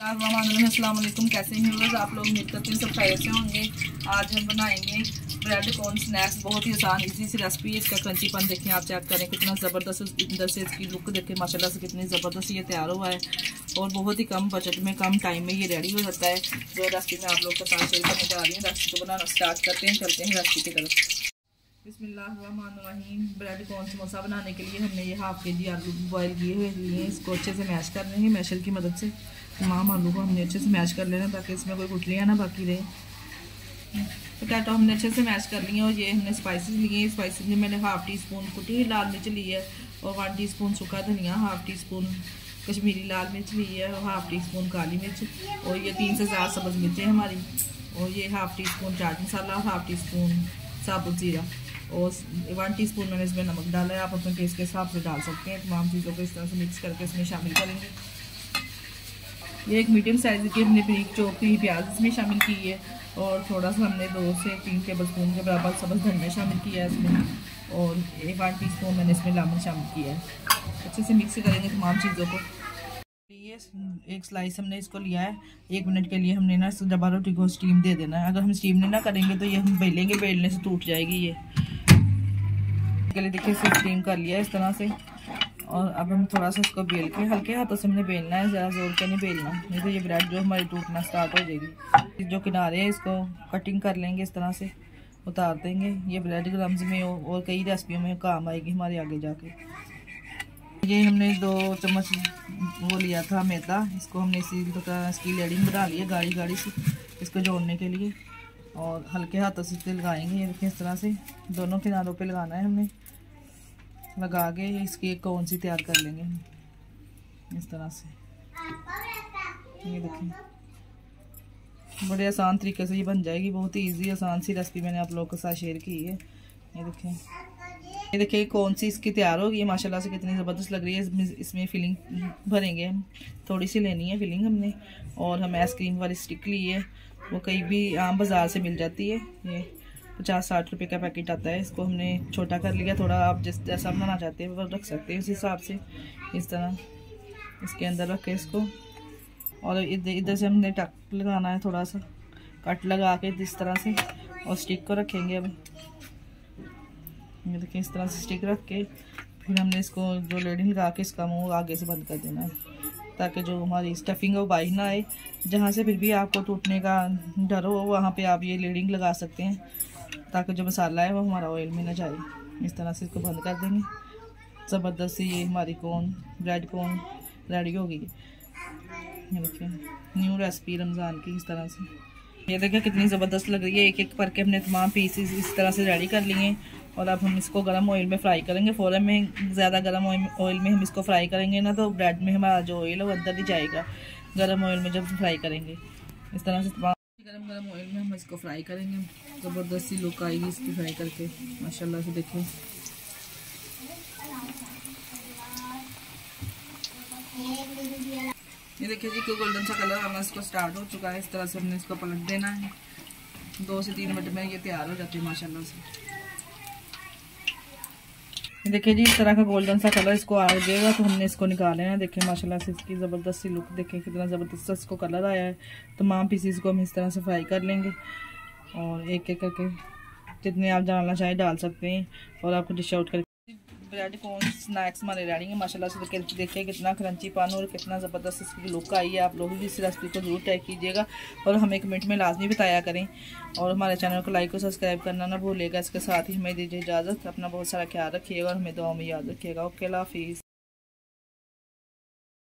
अस्सलाम वालेकुम। कैसे हैं व्यूअर्स आप लोग? उम्मीद करते हैं सब खैरियत से होंगे। आज हम बनाएंगे ब्रेड कॉर्न स्नैक्स। बहुत ही आसान इजी सी रेसिपी है। इसका क्रंचीपन देखें, आप चेक करें कितना ज़बरदस्त, अंदर से इसकी लुक देखें माशाल्लाह से कितनी ज़बरदस्त ये तैयार हुआ है और बहुत ही कम बजट में कम टाइम में ये रेडी हो जाता है। जो रेसिपी मैं आप लोग के साथ शेयर करने जा रही हूँ, रेसिपी को बनाना स्टार्ट करते हैं, चलते हैं रेसिपी की तरफ। बिस्मिल्लाहिर्रहमानिर्रहीम। ब्रेड कॉर्न समोसा बनाने के लिए हमने ये हाफ के जी आलू बॉयल किए हुए लिए। इसको अच्छे से मैश कर रहे हैं मैशर की मदद से। तमाम आलू को हमने अच्छे से मैश कर लेना ताकि इसमें कोई गुठलियाँ ना बाकी रहे। पोटैटो हमने अच्छे से मैश कर लिए और ये हमने स्पाइसेस लिए। स्पाइसेस में मैंने हाफ़ टी स्पून कुटी लाल मिर्च ली है और 1 टीस्पून सूखा धनिया, हाफ़ टी स्पून कश्मीरी लाल मिर्च ली है और हाफ़ टी स्पून काली मिर्च और ये 3 से 4 सब्ज़ मिर्चें हमारी और ये half tea spoon chaat masala, half tea spoon साबुत ज़ीरा और 1 टीस्पून मैंने इसमें नमक डाला है। आप अपने टेस्ट के हिसाब से डाल सकते हैं। तमाम चीज़ों को इस तरह से मिक्स करके इसमें शामिल करेंगे। ये एक मीडियम साइज़ की हमने बारीक चॉप की प्याज इसमें शामिल की है और थोड़ा सा हमने 2 से 3 टेबल स्पून के बराबर सब्ज़ धनिया शामिल किया है इसमें और 1 टीस्पून मैंने इसमें लेमन शामिल किया है। अच्छे से मिक्स करेंगे तमाम चीज़ों को। ये एक स्लाइस हमने इसको लिया है। 1 मिनट के लिए हमने ना डब्बा रोटी को स्टीम दे देना है। अगर हम स्टीम नहीं ना करेंगे तो ये हम बेलेंगे, बेलने से टूट जाएगी। ये के लिए देखिए इसे स्टीम कर लिया इस तरह से और अब हम थोड़ा सा इसको बेल के हल्के हाथों से हमने बेलना है, ज़्यादा जोर के नहीं बेलना, नहीं तो ये ब्रेड जो हमारी टूटना स्टार्ट हो जाएगी। जो किनारे है इसको कटिंग कर लेंगे, इस तरह से उतार देंगे। ये ब्रेड क्रम्स में और कई रेसिपियों में काम आएगी हमारे आगे जाके। ये हमने 2 चम्मच वो लिया था मैदा, इसको हमने इसी तरह इसकी लेडिंग बना ली है गाढ़ी गाढ़ी सी इसको जोड़ने के लिए और हल्के हाथों से इसे लगाएंगे। ये देखिए इस तरह से दोनों किनारों पे लगाना है हमने। लगा के इसकी एक कौन सी तैयार कर लेंगे इस तरह से। ये देखिए बड़े आसान तरीके से ये बन जाएगी। बहुत ही इजी आसान सी रेसिपी मैंने आप लोगों के साथ शेयर की है। ये देखिए कौन सी इसकी तैयार होगी माशाल्लाह से कितनी ज़बरदस्त लग रही है। इसमें फिलिंग भरेंगे हम, थोड़ी सी लेनी है फिलिंग हमने और हम आइसक्रीम वाली स्टिक ली है, वो कहीं भी आम बाज़ार से मिल जाती है। ये 50-60 रुपये का पैकेट आता है। इसको हमने छोटा कर लिया थोड़ा, आप जैसा बनाना चाहते हैं वो रख सकते हैं उस हिसाब से। इस तरह इसके अंदर रख के इसको और इधर से हमने टक लगाना है, थोड़ा सा कट लगा के इस तरह से और स्टिक को रखेंगे। अब ये देखिए इस तरह से स्टिक रख के फिर हमने इसको जो लेडिंग लगा के इसका मुँह आगे से बंद कर देना है ताकि जो हमारी स्टफिंग है वो बाहर ना आए। जहाँ से फिर भी आपको टूटने का डर हो वहाँ पे आप ये लेडिंग लगा सकते हैं ताकि जो मसाला है वो हमारा ऑयल में ना जाए। इस तरह से इसको बंद कर देंगे। ज़बरदस्त ये हमारी ब्रेड कॉर्न रेडी हो गई। ये देखिए न्यू रेसिपी रमज़ान की इस तरह से। ये देखिए कितनी ज़बरदस्त लग रही है। एक एक करके हमने तमाम पीसेस इस तरह से रेडी कर लिए और अब हम इसको गर्म ऑयल में फ्राई करेंगे। फ़ौरन में ज़्यादा गर्म ऑयल में हम इसको फ्राई करेंगे ना तो ब्रेड में हमारा जो ऑयल है वो अंदर नहीं जाएगा। गर्म ऑयल में जब फ्राई करेंगे इस तरह से गरम ऑयल में हम इसको फ्राई करेंगे। ज़बरदस्त सी लुक आएगी इसकी फ्राई करके माशाल्लाह से। देखिए ये देखिए जी को गोल्डन सा कलर आना इसको स्टार्ट हो चुका है। इस तरह से हमने इसको पलट देना है। 2 से 3 मिनट में ये तैयार हो जाती है माशाल्लाह से। देखिए जी इस तरह का गोल्डन सा कलर इसको आ जाएगा तो हमने इसको निकाल लेना। देखिए माशाल्लाह से इसकी ज़बरदस्त सी लुक देखिए कितना ज़बरदस्त इसको कलर आया है। तमाम पीसीस को हम इस तरह से फ्राई कर लेंगे और एक एक करके जितने आप डालना चाहें डाल सकते हैं और आपको डिश आउट करके ब्रेड कॉर्न स्नैक्स हमारे रेडी हैं माशाल्लाह से। देखिए कितना क्रंची पान और कितना ज़बरदस्त इसकी लुक आई है। आप लोग भी इस रेसिपी को ज़रूर ट्राई कीजिएगा और हमें कमेंट में लाजमी बताया करें और हमारे चैनल को लाइक और सब्सक्राइब करना ना भूलिएगा। इसके साथ ही हमें दीजिए इजाज़त। अपना बहुत सारा ख्याल रखिएगा और हमें दुआ में याद रखिएगा। ओके अल्लाह हाफिज़।